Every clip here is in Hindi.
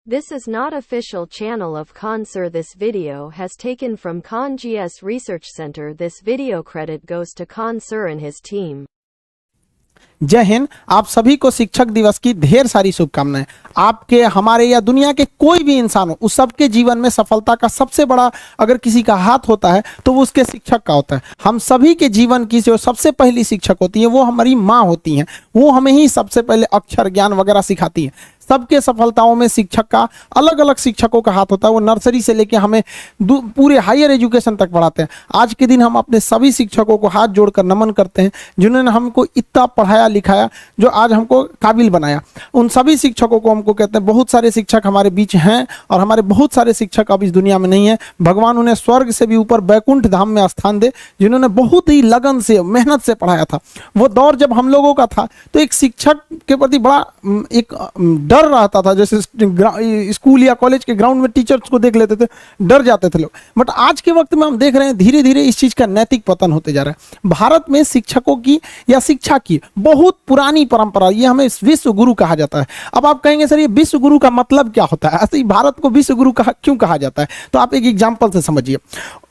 This is not official channel of Khan Sir. This video has taken from Khan GS Research Center. This video credit goes to Khan Sir and his team. जय हिंद। आप सभी को शिक्षक दिवस की ढेर सारी शुभकामनाएं। आपके, हमारे या दुनिया के कोई भी इंसान हो, उस सबके जीवन में सफलता का सबसे बड़ा अगर किसी का हाथ होता है तो वो उसके शिक्षक का होता है। हम सभी के जीवन की जो सबसे पहली शिक्षक होती है वो हमारी माँ होती हैं। वो हमें ही सबसे पहले अक्षर ज्ञान वगैरह सिखाती है। सबके सफलताओं में शिक्षक का, अलग अलग शिक्षकों का हाथ होता है। वो नर्सरी से लेके हमें पूरे हायर एजुकेशन तक पढ़ाते हैं। आज के दिन हम अपने सभी शिक्षकों को हाथ जोड़कर नमन करते हैं जिन्होंने हमको इतना पढ़ाया लिखाया, जो आज हमको काबिल बनाया। उन सभी शिक्षकों को हमको कहते हैं। बहुत सारे शिक्षक हमारे बीच हैं और हमारे बहुत सारे शिक्षक अब इस दुनिया में नहीं है। भगवान उन्हें स्वर्ग से भी ऊपर बैकुंठ धाम में स्थान दे, जिन्होंने बहुत ही लगन से, मेहनत से पढ़ाया था। वो दौर जब हम लोगों का था तो एक शिक्षक के प्रति बड़ा एक डर रहता था। जैसे स्कूल या कॉलेज के ग्राउंड में टीचर्स को देख लेते थे, डर जाते थे लोग। बट आज के वक्त में हम देख रहे हैं धीरे धीरे इस चीज का नैतिक पतन होते जा रहा है। भारत में शिक्षकों की या शिक्षा की बहुत पुरानी परंपरा, ये हमें विश्व गुरु कहा जाता है। अब आप कहेंगे सर ये विश्व गुरु का मतलब क्या होता है, ऐसे ही भारत को विश्व गुरु क्यों कहा जाता है? तो आप एक एग्जाम्पल से समझिए।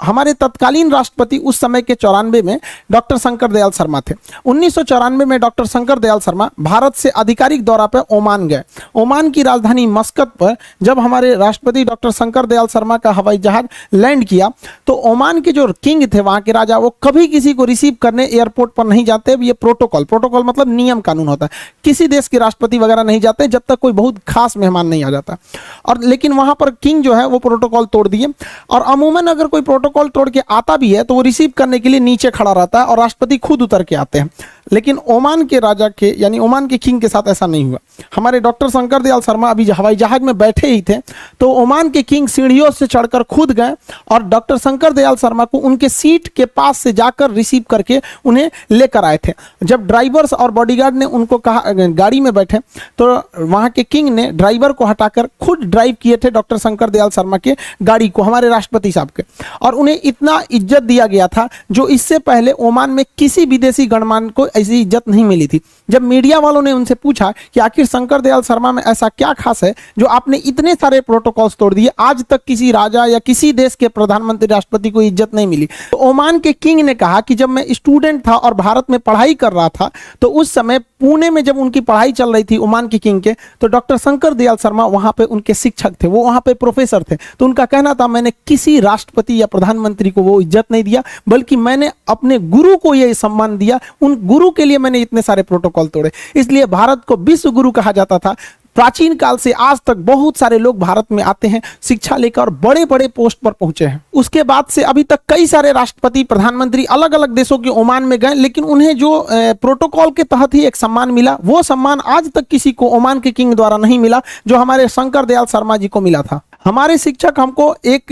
हमारे तत्कालीन राष्ट्रपति उस समय के 94 में डॉक्टर शंकर दयाल शर्मा थे। 1994 में डॉक्टर शंकर दयाल शर्मा भारत से आधिकारिक दौरा पर ओमान गए। ओमान की राजधानी मस्कत पर जब हमारे राष्ट्रपति डॉक्टर शंकर दयाल शर्मा का हवाई जहाज लैंड किया तो ओमान के जो किंग थे, वहां के राजा, वो कभी किसी को रिसीव करने एयरपोर्ट पर नहीं जाते। ये प्रोटोकॉल मतलब नियम कानून होता है। किसी देश के राष्ट्रपति वगैरह नहीं जाते जब तक कोई बहुत खास मेहमान नहीं आ जाता। और लेकिन वहां पर किंग जो है वो प्रोटोकॉल तोड़ दिए। और अमूमन अगर कोई प्रोटोकॉल तोड़ के आता भी है तो वो रिसीव करने के लिए नीचे खड़ा रहता है और राष्ट्रपति खुद उतर के आते हैं। लेकिन ओमान के राजा के, यानी ओमान के किंग के साथ ऐसा नहीं हुआ। हमारे डॉक्टर शंकर दयाल शर्मा अभी हवाई जहाज में बैठे ही थे तो ओमान के किंग सीढ़ियों से चढ़कर खुद गए और डॉक्टर शंकर दयाल शर्मा को उनके सीट के पास से जाकर रिसीव करके उन्हें लेकर आए थे। जब ड्राइवर्स और बॉडीगार्ड ने उनको कहा गाड़ी में बैठे तो वहां के किंग ने ड्राइवर को हटाकर खुद ड्राइव किए थे डॉक्टर शंकर दयाल शर्मा के गाड़ी को, हमारे राष्ट्रपति साहब के। और उन्हें इतना इज्जत दिया गया था जो इससे पहले ओमान में किसी विदेशी गणमान्य को ऐसी इज्जत नहीं मिली थी। जब मीडिया वालों ने उनसे पूछा कि आखिर शंकर दयाल शर्मा में ऐसा क्या खास है जो आपने इतने सारे प्रोटोकॉल्स तोड़ दिए, आज तक किसी राजा या किसी देश के प्रधानमंत्री राष्ट्रपति को इज्जत नहीं मिली। तो ओमान के किंग ने कहा कि जब मैं स्टूडेंट था और भारत में पढ़ाई कर रहा था तो उस समय पुणे में जब उनकी पढ़ाई चल रही थी ओमान के किंग के, तो डॉक्टर शंकर दयाल शर्मा वहां पे उनके शिक्षक थे, वो वहां पे प्रोफेसर थे। तो उनका कहना था मैंने किसी राष्ट्रपति या प्रधानमंत्री को वो इज्जत नहीं दिया, बल्कि मैंने अपने गुरु को यह सम्मान दिया। उन गुरु के लिए मैंने इतने सारे प्रोटोकॉल तोड़े। इसलिए भारत को विश्व गुरु कहा जाता था। प्राचीन काल से आज तक बहुत सारे लोग भारत में आते हैं, शिक्षा लेकर और बड़े बड़े पोस्ट पर पहुंचे हैं। उसके बाद से अभी तक कई सारे राष्ट्रपति, प्रधानमंत्री अलग अलग देशों के ओमान में गए, लेकिन उन्हें जो प्रोटोकॉल के तहत ही एक सम्मान मिला, वो सम्मान आज तक किसी को ओमान के किंग द्वारा नहीं मिला जो हमारे शंकर दयाल शर्मा जी को मिला था। हमारे शिक्षक हमको एक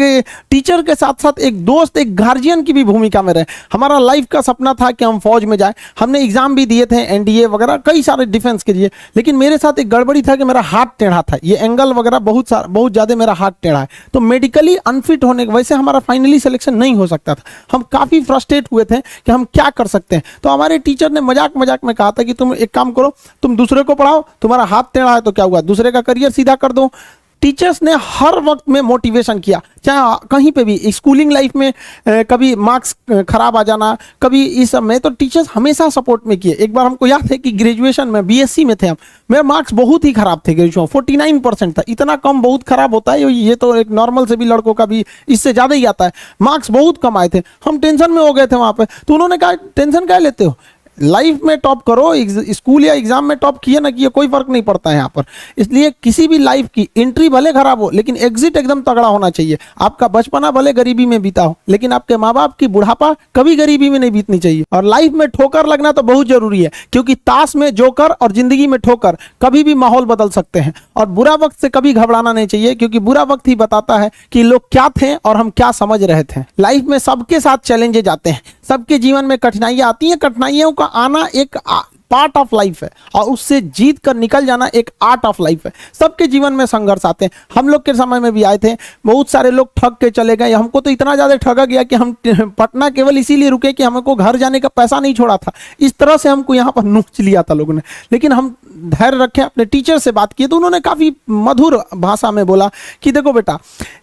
टीचर के साथ साथ एक दोस्त, एक गार्जियन की भी भूमिका में रहे। हमारा लाइफ का सपना था कि हम फौज में जाएं। हमने एग्जाम भी दिए थे, एनडीए वगैरह कई सारे डिफेंस के लिए। लेकिन मेरे साथ एक गड़बड़ी था कि मेरा हाथ टेढ़ा था, ये एंगल वगैरह बहुत ज्यादा मेरा हाथ टेढ़ा है। तो मेडिकली अनफिट होने की वजह से हमारा फाइनली सिलेक्शन नहीं हो सकता था। हम काफी फ्रस्ट्रेट हुए थे कि हम क्या कर सकते हैं। तो हमारे टीचर ने मजाक मजाक में कहा था कि तुम एक काम करो, तुम दूसरे को पढ़ाओ, तुम्हारा हाथ टेढ़ा है तो क्या हुआ, दूसरे का करियर सीधा कर दो। टीचर्स ने हर वक्त में मोटिवेशन किया, चाहे कहीं पे भी, स्कूलिंग लाइफ में कभी मार्क्स खराब आ जाना, कभी इस सब में, तो टीचर्स हमेशा सपोर्ट में किए। एक बार हमको याद है कि ग्रेजुएशन में बीएससी में थे हम, मेरे मार्क्स बहुत ही खराब थे। ग्रेजुएशन 49% था। इतना कम बहुत खराब होता है, ये तो एक नॉर्मल से भी लड़कों का भी इससे ज़्यादा ही आता है। मार्क्स बहुत कम आए थे, हम टेंशन में हो गए थे वहाँ पर। तो उन्होंने कहा टेंशन क्या लेते हो, लाइफ में टॉप करो, स्कूल या एग्जाम में टॉप किए ना किए कोई फर्क नहीं पड़ता है यहाँ पर। इसलिए किसी भी लाइफ की एंट्री भले खराब हो लेकिन एग्जिट एकदम तगड़ा होना चाहिए। आपका बचपना भले गरीबी में बीता हो लेकिन आपके माँ बाप की बुढ़ापा कभी गरीबी में नहीं बीतनी चाहिए। और लाइफ में ठोकर लगना तो बहुत जरूरी है, क्योंकि ताश में जोकर और जिंदगी में ठोकर कभी भी माहौल बदल सकते हैं। और बुरा वक्त से कभी घबराना नहीं चाहिए, क्योंकि बुरा वक्त ही बताता है कि लोग क्या थे और हम क्या समझ रहे थे। लाइफ में सबके साथ चैलेंजेज आते हैं, सबके जीवन में कठिनाइयां आती हैं। कठिनाइयों का आना एक पार्ट ऑफ लाइफ है और उससे जीत कर निकल जाना एक आर्ट ऑफ लाइफ है। सबके जीवन में संघर्ष आते हैं, हम लोग के समय में भी आए थे। बहुत सारे लोग ठग के चले गए, हमको तो इतना ज्यादा ठगा गया कि हम पटना केवल इसीलिए रुके कि हमको घर जाने का पैसा नहीं छोड़ा था। इस तरह से हमको यहाँ पर नोच लिया था लोगों ने, लेकिन हम धैर्य रखे, अपने टीचर से बात की तो उन्होंने काफी मधुर भाषा में बोला कि देखो बेटा,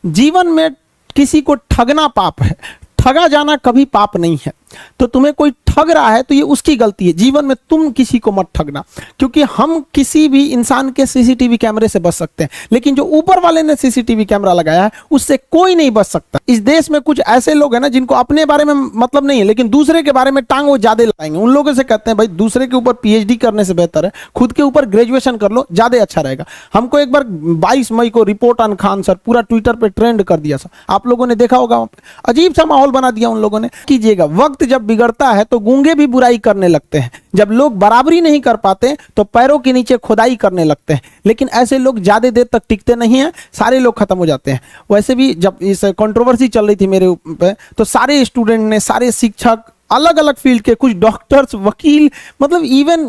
जीवन में किसी को ठगना पाप है, ठगा जाना कभी पाप नहीं है। तो तुम्हें कोई ठग रहा है तो ये उसकी गलती है, जीवन में तुम किसी को मत ठगना, क्योंकि हम किसी भी इंसान के सीसीटीवी कैमरे से बच सकते हैं, लेकिन जो ऊपर वाले ने सीसीटीवी कैमरा लगाया है उससे कोई नहीं बच सकता। इस देश में कुछ ऐसे लोग हैं ना जिनको अपने बारे में मतलब नहीं है, लेकिन दूसरे के बारे में टांग वो ज्यादा लगाएंगे। उन लोगों से कहते हैं भाई दूसरे के ऊपर पीएचडी करने से बेहतर है खुद के ऊपर ग्रेजुएशन कर लो, ज्यादा अच्छा रहेगा। हमको एक बार 22 मई को रिपोर्ट ऑन खान सर पूरा ट्विटर पे ट्रेंड कर दिया, आप लोगों ने देखा होगा, अजीब सा माहौल बना दिया उन लोगों ने। कीजिएगा, वक्त जब बिगड़ता है तो गूंगे भी बुराई करने लगते हैं, जब लोग बराबरी नहीं कर पाते तो पैरों के नीचे खुदाई करने लगते हैं, लेकिन ऐसे लोग ज्यादा देर तक टिकते नहीं हैं, सारे लोग खत्म हो जाते हैं। वैसे भी जब इस कंट्रोवर्सी चल रही थी मेरे पे, तो सारे स्टूडेंट ने, सारे शिक्षक, अलग अलग फील्ड के, कुछ डॉक्टर्स, वकील, मतलब इवन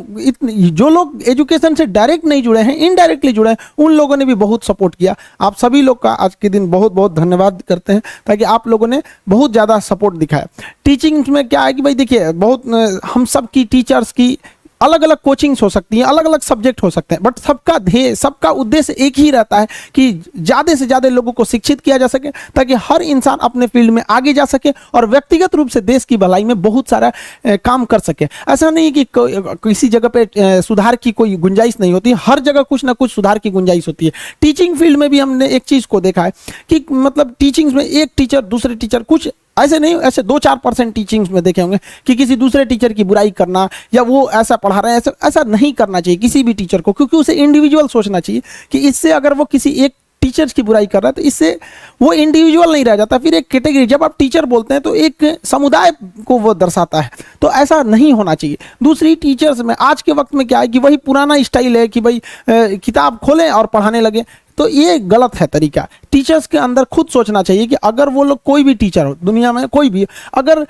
जो लोग एजुकेशन से डायरेक्ट नहीं जुड़े हैं, इनडायरेक्टली जुड़े हैं, उन लोगों ने भी बहुत सपोर्ट किया। आप सभी लोग का आज के दिन बहुत बहुत धन्यवाद करते हैं, ताकि आप लोगों ने बहुत ज़्यादा सपोर्ट दिखाया। टीचिंग में क्या है कि भाई देखिए, बहुत हम सब की टीचर्स की अलग अलग कोचिंग्स हो सकती हैं, अलग अलग सब्जेक्ट हो सकते हैं, बट सबका ध्येय, सबका उद्देश्य एक ही रहता है कि ज़्यादा से ज़्यादा लोगों को शिक्षित किया जा सके, ताकि हर इंसान अपने फील्ड में आगे जा सके और व्यक्तिगत रूप से देश की भलाई में बहुत सारा काम कर सके। ऐसा नहीं कि किसी जगह पे सुधार की कोई गुंजाइश नहीं होती, हर जगह कुछ ना कुछ सुधार की गुंजाइश होती है। टीचिंग फील्ड में भी हमने एक चीज़ को देखा है कि मतलब टीचिंग्स में एक टीचर दूसरे टीचर, कुछ ऐसे नहीं, ऐसे 2-4% टीचिंग्स में देखे होंगे कि किसी दूसरे टीचर की बुराई करना या वो ऐसा पढ़ा रहे हैं, ऐसा नहीं करना चाहिए किसी भी टीचर को, क्योंकि उसे इंडिविजुअल सोचना चाहिए कि इससे अगर वो किसी एक टीचर्स की बुराई कर रहा है तो इससे वो इंडिविजुअल नहीं रह जाता, फिर एक कैटेगरी। जब आप टीचर बोलते हैं तो एक समुदाय को वो दर्शाता है, तो ऐसा नहीं होना चाहिए। दूसरी, टीचर्स में आज के वक्त में क्या है कि वही पुराना स्टाइल है कि भाई किताब खोलें और पढ़ाने लगे, तो ये गलत है तरीका। टीचर्स के अंदर खुद सोचना चाहिए कि अगर वो लोग, कोई भी टीचर हो दुनिया में, कोई भी, अगर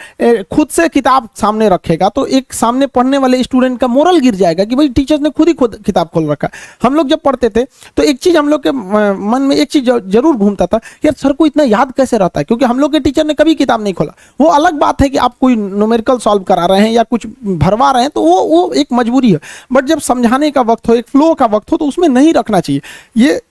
खुद से किताब सामने रखेगा तो एक सामने पढ़ने वाले स्टूडेंट का मोरल गिर जाएगा कि भाई टीचर ने खुद ही खुद किताब खोल रखा। हम लोग जब पढ़ते थे तो एक चीज़ हम लोग के मन में एक चीज़ जरूर घूमता था, यार सर को इतना याद कैसे रहता है, क्योंकि हम लोग के टीचर ने कभी किताब नहीं खोला। वो अलग बात है कि आप कोई न्यूमेरिकल सॉल्व करा रहे हैं या कुछ भरवा रहे हैं तो वो एक मजबूरी है, बट जब समझाने का वक्त हो, एक फ्लो का वक्त हो, तो उसमें नहीं रखना चाहिए। ये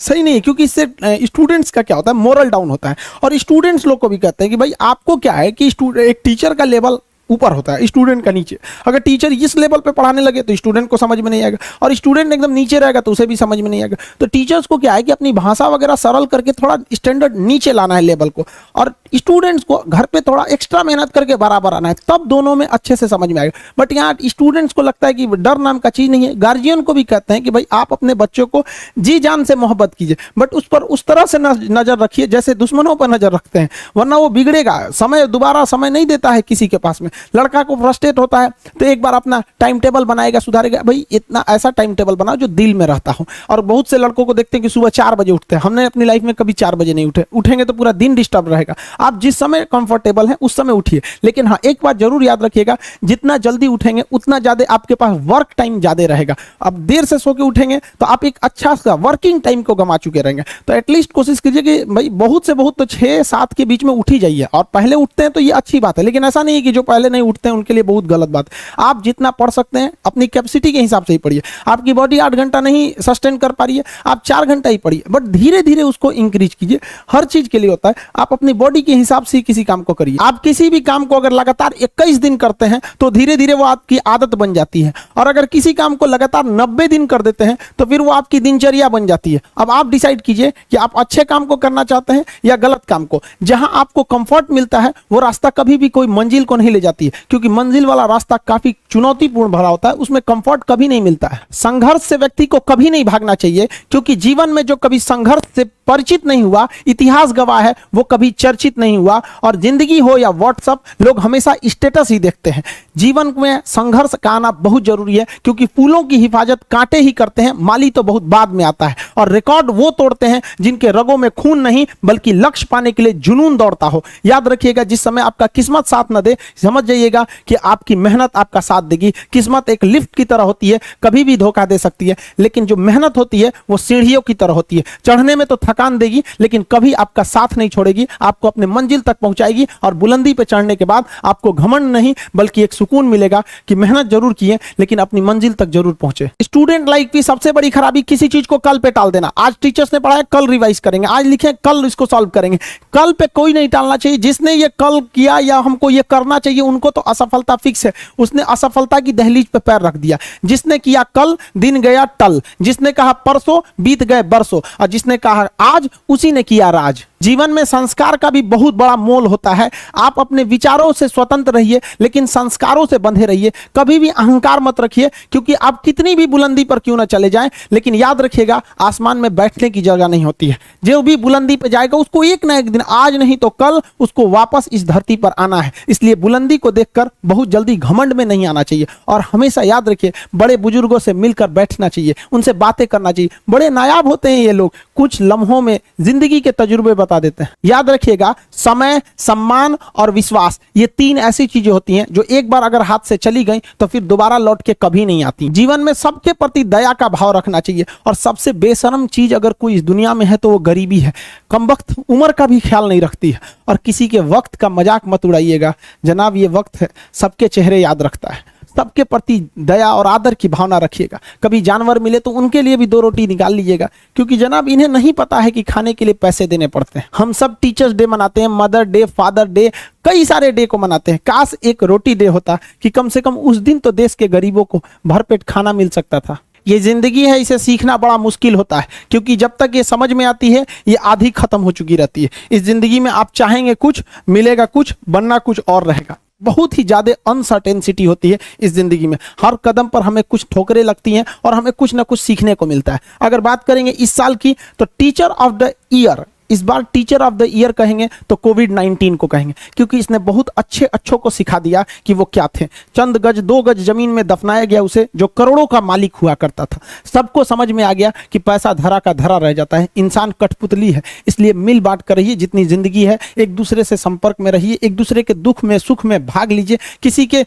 सही नहीं है, क्योंकि इससे स्टूडेंट्स का क्या होता है, मोरल डाउन होता है। और स्टूडेंट्स लोग को भी कहते हैं कि भाई आपको क्या है कि एक टीचर का लेवल ऊपर होता है, स्टूडेंट का नीचे। अगर टीचर इस लेवल पे पढ़ाने लगे तो स्टूडेंट को समझ में नहीं आएगा, और स्टूडेंट एकदम नीचे रहेगा तो उसे भी समझ में नहीं आएगा। तो टीचर्स को क्या है कि अपनी भाषा वगैरह सरल करके थोड़ा स्टैंडर्ड नीचे लाना है लेवल को, और स्टूडेंट्स को घर पे थोड़ा एक्स्ट्रा मेहनत करके बराबर आना है, तब दोनों में अच्छे से समझ में आएगा। बट यहाँ स्टूडेंट्स को लगता है कि डर नाम का चीज़ नहीं है। गार्जियन को भी कहते हैं कि भाई आप अपने बच्चों को जी जान से मोहब्बत कीजिए, बट उस पर उस तरह से नजर रखिए जैसे दुश्मनों पर नजर रखते हैं, वरना वो बिगड़ेगा। दोबारा समय नहीं देता है किसी के पास में। लड़का को फ्रस्ट्रेट होता है तो एक बार अपना टाइम टेबल बनाएगा, सुधारेगा, भाई इतना ऐसा टाइम टेबल बनाओ जो दिल में रहता हो। और बहुत से लड़कों को देखते हैं कि सुबह 4 बजे उठते हैं, हमने अपनी लाइफ में कभी 4 बजे नहीं उठेंगे तो पूरा दिन डिस्टर्ब रहेगा। आप जिस समय कंफर्टेबल हैं उस समय उठिए, लेकिन हाँ एक बात जरूर याद रखिएगा, जितना जल्दी उठेंगे उतना ज्यादा आपके पास वर्क टाइम ज्यादा रहेगा। अब देर से सो के उठेंगे तो आप एक अच्छा सा वर्किंग टाइम को गंवा चुके रहेंगे। तो एटलीस्ट कोशिश कीजिए कि भाई बहुत से बहुत तो 6-7 के बीच में उठ ही जाइए, और पहले उठते हैं तो ये अच्छी बात है, लेकिन ऐसा नहीं है कि जो पहले नहीं उठते हैं उनके लिए बहुत गलत बात। आप जितना पढ़ सकते हैं अपनी कैपेसिटी के हिसाब से ही पढ़िए। आपकी बॉडी 8 घंटा नहीं सस्टेन कर पा रही है, आप 4 घंटा ही पढ़िए, बट धीरे धीरे उसको इंक्रीज कीजिए। हर चीज के लिए होता है, आप अपनी बॉडी के हिसाब से किसी काम को करिए। आप किसी भी काम को अगर लगातार 21 दिन करते हैं तो धीरे धीरे वो आपकी आदत बन जाती है, और अगर किसी काम को लगातार 90 दिन कर देते हैं तो फिर वो आपकी दिनचर्या बन जाती है। अब आप डिसाइड कीजिए कि आप अच्छे काम को करना चाहते हैं या गलत काम को। जहां आपको कंफर्ट मिलता है वो रास्ता कभी भी कोई मंजिल को नहीं ले जाती है, क्योंकि मंजिल वाला रास्ता काफी चुनौतीपूर्ण भरा होता है, उसमें कंफर्ट कभी नहीं मिलता है। संघर्ष से व्यक्ति को कभी नहीं भागना चाहिए, क्योंकि जीवन में जो कभी संघर्ष से परिचित नहीं हुआ, इतिहास गवाह है, वो कभी चर्चित नहीं हुआ। और जिंदगी हो या व्हाट्सएप, लोग हमेशा स्टेटस ही देखते हैं। जीवन में संघर्ष का आना बहुत जरूरी है, क्योंकि फूलों की हिफाजत कांटे ही करते हैं, माली तो बहुत बाद में आता है। और रिकॉर्ड वो तोड़ते हैं जिनके रगों में खून नहीं बल्कि लक्ष्य पाने के लिए जुनून दौड़ता हो। याद रखिएगा, जिस समय आपका किस्मत साथ न दे, समझ समझ जाइएगा कि आपकी मेहनत आपका साथ देगी। किस्मत एक लिफ्ट की तरह होती है, कभी भी धोखा दे सकती है, लेकिन जो मेहनत होती है वो सीढ़ियों की तरह होती है। चढ़ने में तो थकान देगी लेकिन कभी आपका साथ नहीं छोड़ेगी, आपको अपने मंजिल तक पहुंचाएगी। और बुलंदी पे चढ़ने के बाद आपको घमंड नहीं बल्कि एक सुकून मिलेगा कि मेहनत जरूर किए लेकिन अपनी मंजिल तक जरूर पहुंचे। स्टूडेंट लाइफ की सबसे बड़ी खराबी किसी चीज को कल पे टाल देना। आज टीचर्स ने पढ़ाया, कल रिवाइज करेंगे, आज लिखे कल इसको सॉल्व करेंगे। कल पे कोई नहीं टालना चाहिए। जिसने ये कल किया या हमको ये करना चाहिए उनको तो असफलता फिक्स है, उसने असफलता की दहलीज पे पैर रख दिया। जिसने किया कल, दिन गया टल। जिसने कहा परसों, बीत गए बरसों। और जिसने कहा आज, उसी ने किया राज। जीवन में संस्कार का भी बहुत बड़ा मोल होता है। आप अपने विचारों से स्वतंत्र रहिए लेकिन संस्कारों से बंधे रहिए। कभी भी अहंकार मत रखिए, क्योंकि आप कितनी भी बुलंदी पर क्यों ना चले जाएं, लेकिन याद रखिएगा आसमान में बैठने की जगह नहीं होती है। जो भी बुलंदी पर जाएगा उसको एक ना एक दिन, आज नहीं तो कल, उसको वापस इस धरती पर आना है। इसलिए बुलंदी को देखकर बहुत जल्दी घमंड में नहीं आना चाहिए। और हमेशा याद रखिए, बड़े बुजुर्गों से मिलकर बैठना चाहिए, उनसे बातें करना चाहिए। बड़े नायाब होते हैं ये लोग, कुछ लम्हों में जिंदगी के तजुर्बे बता देते हैं। याद रखिएगा, समय, सम्मान और विश्वास, ये तीन ऐसी चीजें होती हैं जो एक बार अगर हाथ से चली गई तो फिर दोबारा लौट के कभी नहीं आती। जीवन में सबके प्रति दया का भाव रखना चाहिए। और सबसे बेशर्म चीज अगर कोई इस दुनिया में है तो वो गरीबी है। कमबख्त उम्र का भी ख्याल नहीं रखती है। और किसी के वक्त का मजाक मत उड़ाइएगा जनाब, ये वक्त है, सबके चेहरे याद रखता है। सबके प्रति दया और आदर की भावना रखिएगा। कभी जानवर मिले तो उनके लिए भी 2 रोटी निकाल लीजिएगा, क्योंकि जनाब इन्हें नहीं पता है कि खाने के लिए पैसे देने पड़ते हैं। हम सब टीचर्स डे मनाते हैं, मदर डे, फादर डे, कई सारे डे को मनाते हैं। काश एक रोटी डे होता कि कम से कम उस दिन तो देश के गरीबों को भरपेट खाना मिल सकता था। ये जिंदगी है, इसे सीखना बड़ा मुश्किल होता है, क्योंकि जब तक ये समझ में आती है ये आधी खत्म हो चुकी रहती है। इस जिंदगी में आप चाहेंगे कुछ, मिलेगा कुछ, बनना कुछ और रहेगा। बहुत ही ज्यादा अनसर्टेनिटी होती है इस जिंदगी में। हर कदम पर हमें कुछ ठोकरें लगती हैं और हमें कुछ ना कुछ सीखने को मिलता है। अगर बात करेंगे इस साल की तो टीचर ऑफ द ईयर, इस बार टीचर ऑफ द ईयर कहेंगे तो कोविड-19 को कहेंगे, क्योंकि इसने बहुत अच्छों को सिखा दिया कि वो क्या थे। चंद गज 2 गज जमीन में दफनाया गया उसे जो करोड़ों का मालिक हुआ करता था। सबको समझ में आ गया कि पैसा धरा का धरा रह जाता है, इंसान कठपुतली है। इसलिए मिल बांट कर रहिए, जितनी जिंदगी है एक दूसरे से संपर्क में रहिए, एक दूसरे के दुख में सुख में भाग लीजिए। किसी के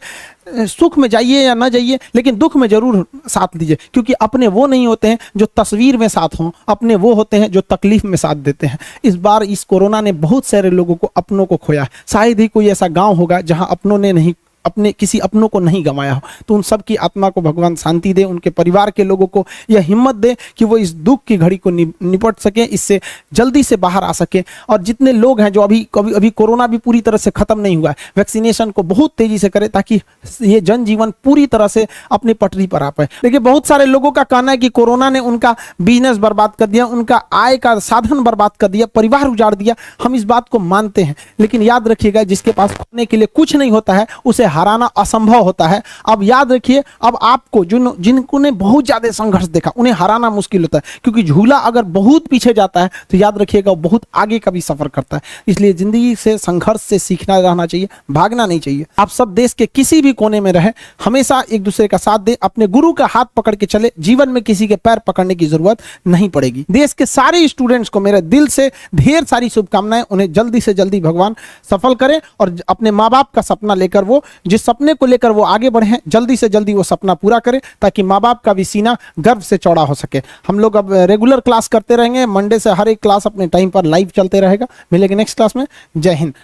सुख में जाइए या ना जाइए लेकिन दुख में जरूर साथ दीजिए, क्योंकि अपने वो नहीं होते हैं जो तस्वीर में साथ हों, अपने वो होते हैं जो तकलीफ में साथ देते हैं। इस बार इस कोरोना ने बहुत सारे लोगों को, अपनों को खोया। शायद ही कोई ऐसा गांव होगा जहां अपनों ने नहीं, अपने किसी अपनों को नहीं गंवाया हो। तो उन सब की आत्मा को भगवान शांति दे, उनके परिवार के लोगों को यह हिम्मत दे कि वो इस दुख की घड़ी को निपट सके, इससे जल्दी से बाहर आ सके। और जितने लोग हैं जो अभी कोरोना भी पूरी तरह से खत्म नहीं हुआ है, वैक्सीनेशन को बहुत तेजी से करें ताकि ये जनजीवन पूरी तरह से अपनी पटरी पर आ पाए। देखिए, बहुत सारे लोगों का कहना है कि कोरोना ने उनका बिजनेस बर्बाद कर दिया, उनका आय का साधन बर्बाद कर दिया, परिवार उजाड़ दिया। हम इस बात को मानते हैं, लेकिन याद रखिएगा, जिसके पास खोने के लिए कुछ नहीं होता है उसे हराना असंभव होता है। अब याद रखिए, अब आपको जिनको ने बहुत ज्यादा संघर्ष देखा उन्हें हराना मुश्किल होता है, क्योंकि झूला अगर बहुत पीछे जाता है तो याद रखिएगा वो बहुत आगे का भी सफर करता है। इसलिए जिंदगी से संघर्ष से सीखना रहना चाहिए, भागना नहीं चाहिए। आप सब देश के किसी भी कोने में रहे, हमेशा एक दूसरे का साथ दे, अपने गुरु का हाथ पकड़ के चले। जीवन में किसी के पैर पकड़ने की जरूरत नहीं पड़ेगी। देश के सारे स्टूडेंट्स को मेरे दिल से ढेर सारी शुभकामनाएं। उन्हें जल्दी से जल्दी भगवान सफल करें और अपने माँ बाप का सपना लेकर, वो जिस सपने को लेकर वो आगे बढ़े, जल्दी से जल्दी वो सपना पूरा करें, ताकि माँ बाप का भी सीना गर्व से चौड़ा हो सके। हम लोग अब रेगुलर क्लास करते रहेंगे, मंडे से हर एक क्लास अपने टाइम पर लाइव चलते रहेगा। मिलेंगे नेक्स्ट क्लास में। जय हिंद।